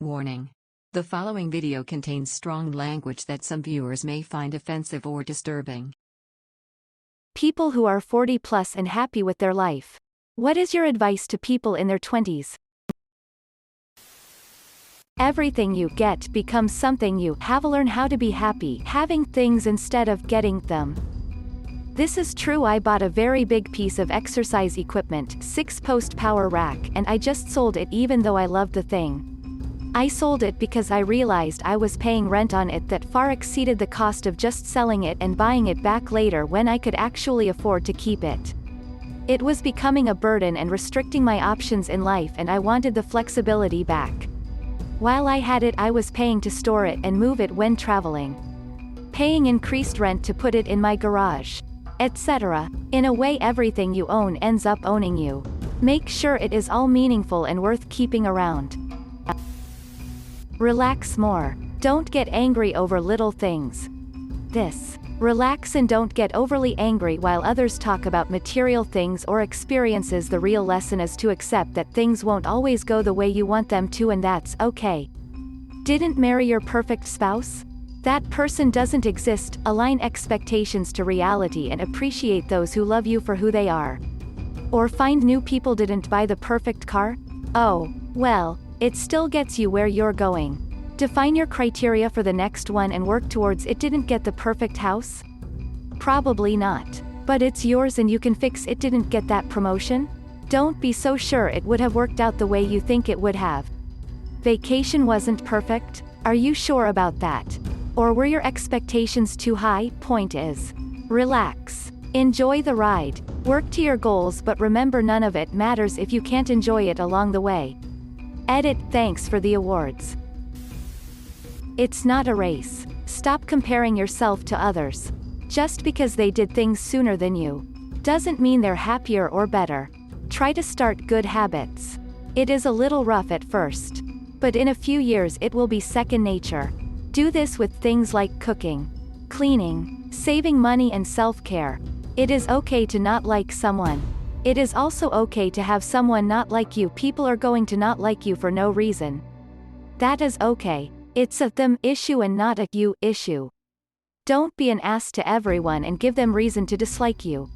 Warning. The following video contains strong language that some viewers may find offensive or disturbing. People who are 40 plus and happy with their life. What is your advice to people in their 20s? Everything you get becomes something you have. Learn how to be happy having things instead of getting them. This is true. I bought a very big piece of exercise equipment, 6-post power rack, and I just sold it even though I loved the thing. I sold it because I realized I was paying rent on it that far exceeded the cost of just selling it and buying it back later when I could actually afford to keep it. It was becoming a burden and restricting my options in life, and I wanted the flexibility back. While I had it, I was paying to store it and move it when traveling. Paying increased rent to put it in my garage, etc. In a way, everything you own ends up owning you. Make sure it is all meaningful and worth keeping around. Relax more. Don't get angry over little things. Relax and don't get overly angry while others talk about material things or experiences. The real lesson is to accept that things won't always go the way you want them to, and that's okay. Didn't marry your perfect spouse? That person doesn't exist. Align expectations to reality and appreciate those who love you for who they are. Or find new people. Didn't buy the perfect car? Oh, well, it still gets you where you're going. Define your criteria for the next one and work towards it. Didn't get the perfect house? Probably not. But it's yours and you can fix it. Didn't get that promotion? Don't be so sure it would have worked out the way you think it would have. Vacation wasn't perfect? Are you sure about that? Or were your expectations too high? Point is, relax. Enjoy the ride. Work to your goals, but remember, none of it matters if you can't enjoy it along the way. Edit. Thanks for the awards. It's not a race. Stop comparing yourself to others. Just because they did things sooner than you doesn't mean they're happier or better. Try to start good habits. It is a little rough at first, but in a few years it will be second nature. Do this with things like cooking, cleaning, saving money, and self-care. It is okay to not like someone. It is also okay to have someone not like you. People are going to not like you for no reason. That is okay. It's a them issue and not a you issue. Don't be an ass to everyone and give them reason to dislike you.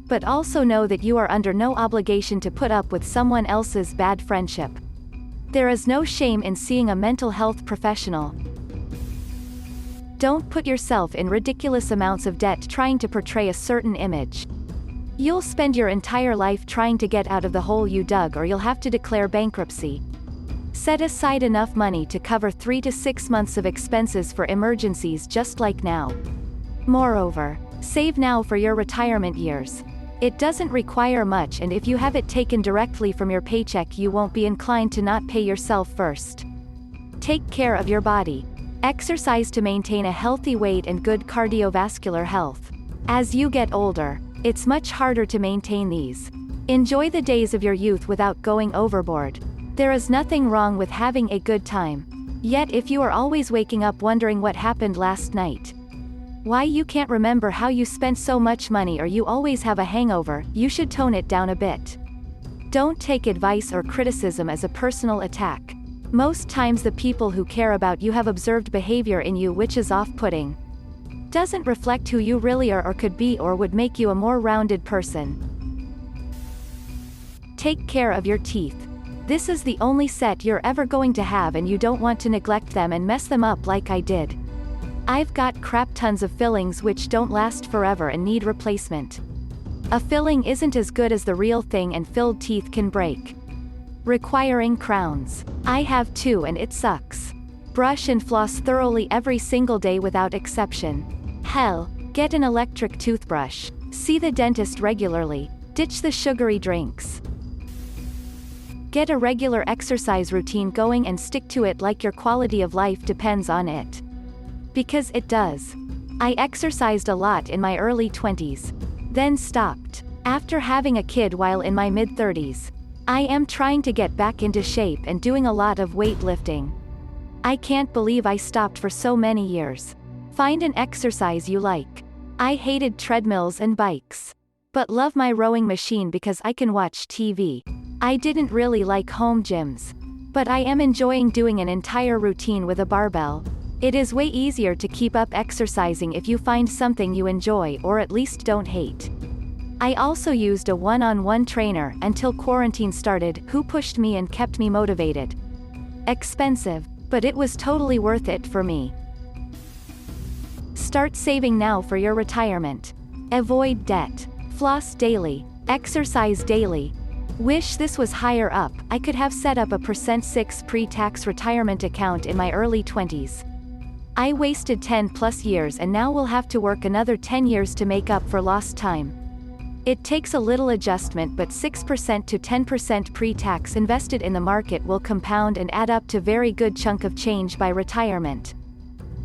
But also know that you are under no obligation to put up with someone else's bad friendship. There is no shame in seeing a mental health professional. Don't put yourself in ridiculous amounts of debt trying to portray a certain image. You'll spend your entire life trying to get out of the hole you dug, or you'll have to declare bankruptcy. Set aside enough money to cover 3 to 6 months of expenses for emergencies, just like now. Moreover, save now for your retirement years. It doesn't require much, and if you have it taken directly from your paycheck, you won't be inclined to not pay yourself first. Take care of your body. Exercise to maintain a healthy weight and good cardiovascular health. As you get older, it's much harder to maintain these. Enjoy the days of your youth without going overboard. There is nothing wrong with having a good time. Yet if you are always waking up wondering what happened last night, why you can't remember how you spent so much money, or you always have a hangover, you should tone it down a bit. Don't take advice or criticism as a personal attack. Most times the people who care about you have observed behavior in you which is off-putting. Doesn't reflect who you really are or could be, or would make you a more rounded person. Take care of your teeth. This is the only set you're ever going to have, and you don't want to neglect them and mess them up like I did. I've got crap tons of fillings which don't last forever and need replacement. A filling isn't as good as the real thing, and filled teeth can break, requiring crowns. I have 2 and it sucks. Brush and floss thoroughly every single day without exception. Hell, get an electric toothbrush. See the dentist regularly. Ditch the sugary drinks. Get a regular exercise routine going and stick to it like your quality of life depends on it. Because it does. I exercised a lot in my early 20s. Then stopped. After having a kid while in my mid-30s. I am trying to get back into shape and doing a lot of weightlifting. I can't believe I stopped for so many years. Find an exercise you like. I hated treadmills and bikes, but love my rowing machine because I can watch TV. I didn't really like home gyms, But I am enjoying doing an entire routine with a barbell. It is way easier to keep up exercising if you find something you enjoy or at least don't hate. I also used a one-on-one trainer until quarantine started, who pushed me and kept me motivated. Expensive, but it was totally worth it for me. Start saving now for your retirement. Avoid debt. Floss daily. Exercise daily. Wish this was higher up. I could have set up a %6 pre-tax retirement account in my early 20s. I wasted 10 plus years and now will have to work another 10 years to make up for lost time. It takes a little adjustment, but 6% to 10% pre-tax invested in the market will compound and add up to very good chunk of change by retirement.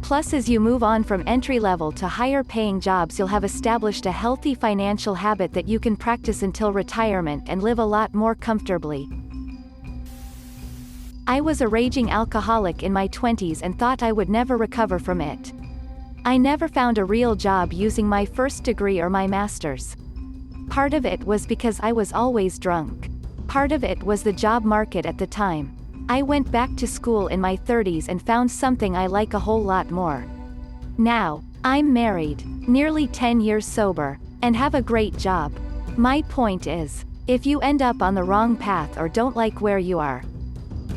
Plus, as you move on from entry-level to higher-paying jobs, you'll have established a healthy financial habit that you can practice until retirement and live a lot more comfortably. I was a raging alcoholic in my 20s and thought I would never recover from it. I never found a real job using my first degree or my master's. Part of it was because I was always drunk. Part of it was the job market at the time. I went back to school in my 30s and found something I like a whole lot more. Now, I'm married, nearly 10 years sober, and have a great job. My point is, if you end up on the wrong path or don't like where you are,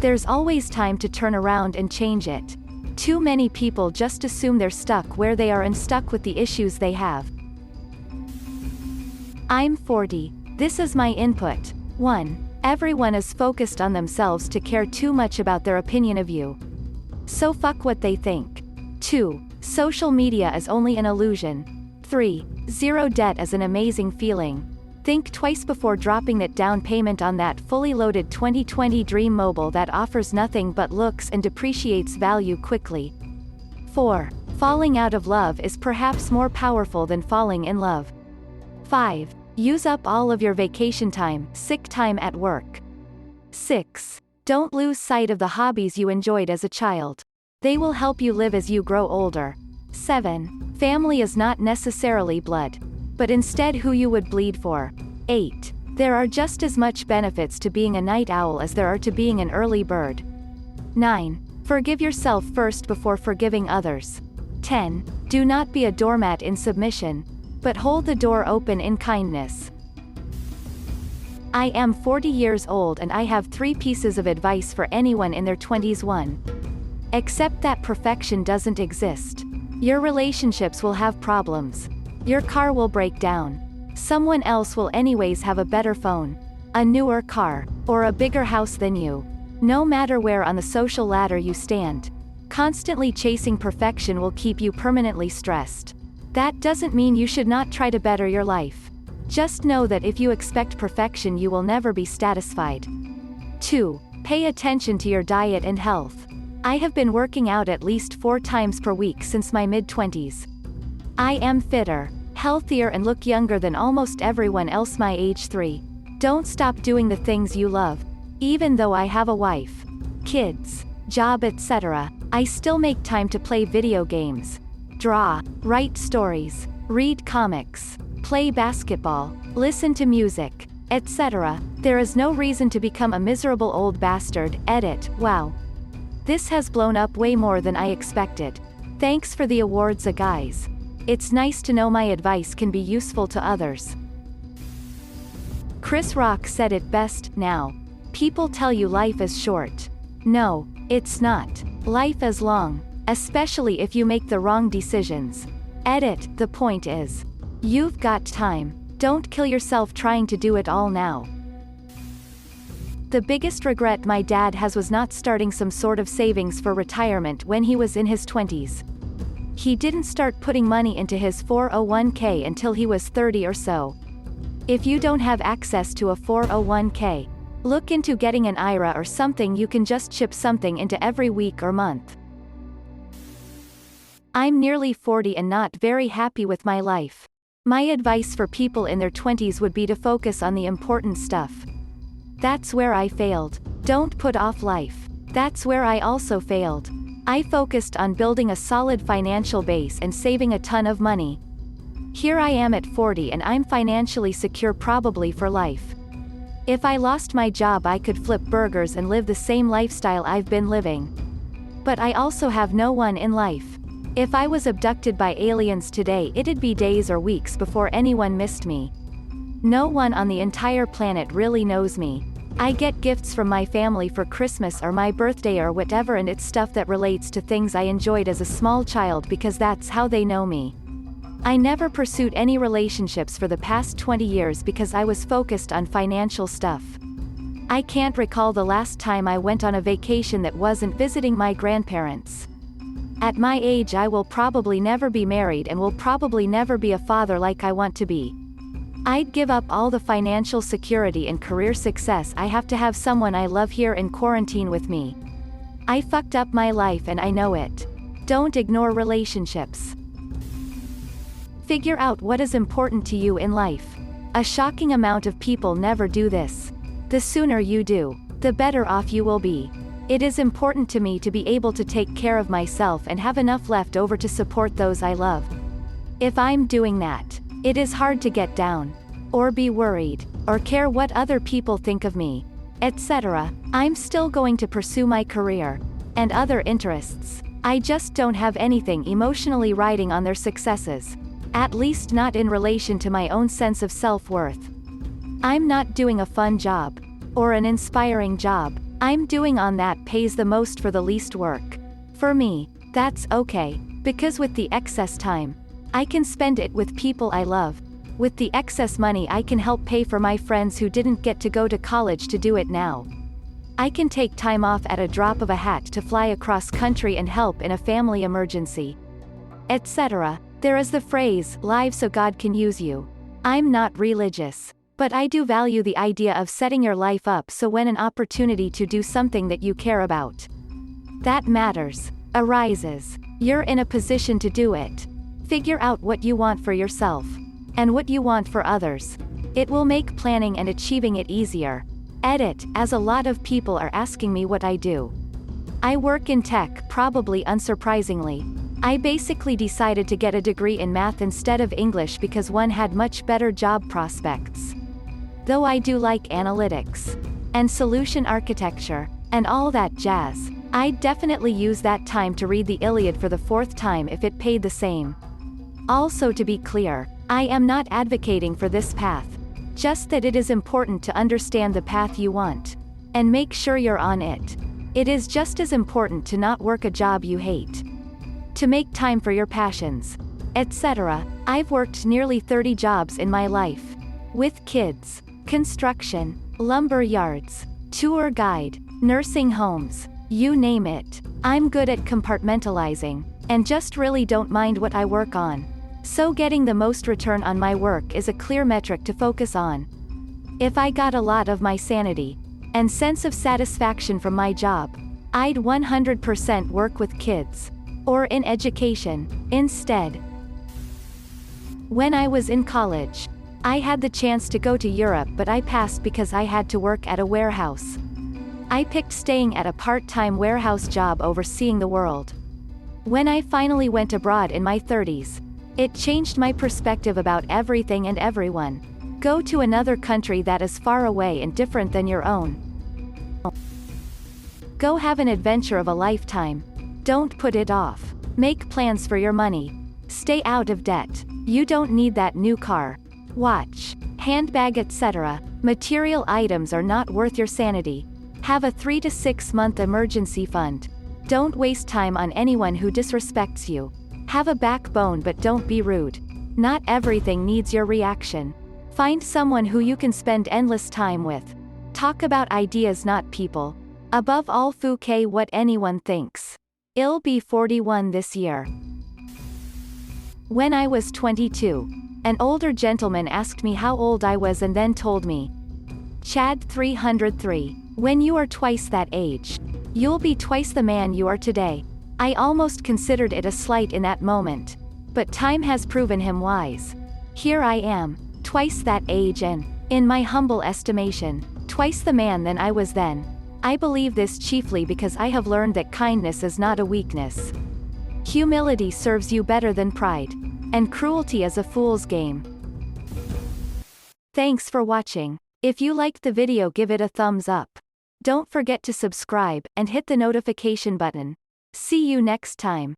there's always time to turn around and change it. Too many people just assume they're stuck where they are and stuck with the issues they have. I'm 40. This is my input. 1. Everyone is focused on themselves to care too much about their opinion of you. So fuck what they think. 2. Social media is only an illusion. 3. Zero debt is an amazing feeling. Think twice before dropping that down payment on that fully loaded 2020 Dream Mobile that offers nothing but looks and depreciates value quickly. 4. Falling out of love is perhaps more powerful than falling in love. 5. Use up all of your vacation time, sick time at work. 6. Don't lose sight of the hobbies you enjoyed as a child. They will help you live as you grow older. 7. Family is not necessarily blood, but instead who you would bleed for. 8. There are just as much benefits to being a night owl as there are to being an early bird. 9. Forgive yourself first before forgiving others. 10. Do not be a doormat in submission, but hold the door open in kindness. I am 40 years old and I have 3 pieces of advice for anyone in their 20s. 1. Accept that perfection doesn't exist. Your relationships will have problems. Your car will break down. Someone else will anyways have a better phone, a newer car, or a bigger house than you. No matter where on the social ladder you stand, constantly chasing perfection will keep you permanently stressed. That doesn't mean you should not try to better your life. Just know that if you expect perfection, you will never be satisfied. 2. Pay attention to your diet and health. I have been working out at least 4 times per week since my mid-20s. I am fitter, healthier and look younger than almost everyone else my age. 3. Don't stop doing the things you love. Even though I have a wife, kids, job, etc., I still make time to play video games, draw, write stories, read comics, play basketball, listen to music, etc. There is no reason to become a miserable old bastard. Edit. Wow. This has blown up way more than I expected. Thanks for the awards, guys. It's nice to know my advice can be useful to others. Chris Rock said it best. Now, people tell you life is short. No, it's not. Life is long, especially if you make the wrong decisions. Edit. The point is, you've got time. Don't kill yourself trying to do it all now. The biggest regret my dad has was not starting some sort of savings for retirement when he was in his 20s. He didn't start putting money into his 401k until he was 30 or so. If you don't have access to a 401k, look into getting an IRA or something you can just chip something into every week or month. I'm nearly 40 and not very happy with my life. My advice for people in their 20s would be to focus on the important stuff. That's where I failed. Don't put off life. That's where I also failed. I focused on building a solid financial base and saving a ton of money. Here I am at 40 and I'm financially secure probably for life. If I lost my job I could flip burgers and live the same lifestyle I've been living. But I also have no one in life. If I was abducted by aliens today it'd be days or weeks before anyone missed me. No one on the entire planet really knows me. I get gifts from my family for Christmas or my birthday or whatever, and it's stuff that relates to things I enjoyed as a small child because that's how they know me. I never pursued any relationships for the past 20 years because I was focused on financial stuff. I can't recall the last time I went on a vacation that wasn't visiting my grandparents. At my age I will probably never be married and will probably never be a father like I want to be. I'd give up all the financial security and career success I have to have someone I love here in quarantine with me. I fucked up my life and I know it. Don't ignore relationships. Figure out what is important to you in life. A shocking amount of people never do this. The sooner you do, the better off you will be. It is important to me to be able to take care of myself and have enough left over to support those I love. If I'm doing that, it is hard to get down, or be worried, or care what other people think of me, etc. I'm still going to pursue my career and other interests. I just don't have anything emotionally riding on their successes. At least not in relation to my own sense of self-worth. I'm not doing a fun job, or an inspiring job. I'm doing on that pays the most for the least work. For me, that's okay, because with the excess time, I can spend it with people I love. With the excess money I can help pay for my friends who didn't get to go to college to do it now. I can take time off at a drop of a hat to fly across country and help in a family emergency, etc. There is the phrase, live so God can use you. I'm not religious, but I do value the idea of setting your life up so when an opportunity to do something that you care about, that matters, arises, you're in a position to do it. Figure out what you want for yourself, and what you want for others. It will make planning and achieving it easier. Edit, as a lot of people are asking me what I do. I work in tech, probably unsurprisingly. I basically decided to get a degree in math instead of English because one had much better job prospects. Though I do like analytics, and solution architecture, and all that jazz, I'd definitely use that time to read the Iliad for the 4th time if it paid the same. Also, to be clear, I am not advocating for this path. Just that it is important to understand the path you want, and make sure you're on it. It is just as important to not work a job you hate. To make time for your passions, etc. I've worked nearly 30 jobs in my life. With kids, construction, lumber yards, tour guide, nursing homes, you name it. I'm good at compartmentalizing, and just really don't mind what I work on. So getting the most return on my work is a clear metric to focus on. If I got a lot of my sanity and sense of satisfaction from my job, I'd 100% work with kids, or in education, instead. When I was in college, I had the chance to go to Europe but I passed because I had to work at a warehouse. I picked staying at a part-time warehouse job over seeing the world. When I finally went abroad in my 30s, it changed my perspective about everything and everyone. Go to another country that is far away and different than your own. Go have an adventure of a lifetime. Don't put it off. Make plans for your money. Stay out of debt. You don't need that new car, watch, handbag, etc. Material items are not worth your sanity. Have a 3 to 6 month emergency fund. Don't waste time on anyone who disrespects you. Have a backbone but don't be rude. Not everything needs your reaction. Find someone who you can spend endless time with. Talk about ideas, not people. Above all, fouquet what anyone thinks. I'll be 41 this year. When I was 22, an older gentleman asked me how old I was and then told me, Chad 303, when you are twice that age, you'll be twice the man you are today. I almost considered it a slight in that moment, but time has proven him wise. Here I am, twice that age and, in my humble estimation, twice the man than I was then. I believe this chiefly because I have learned that kindness is not a weakness. Humility serves you better than pride, and cruelty is a fool's game. Thanks for watching. If you liked the video, give it a thumbs up. Don't forget to subscribe and hit the notification button. See you next time.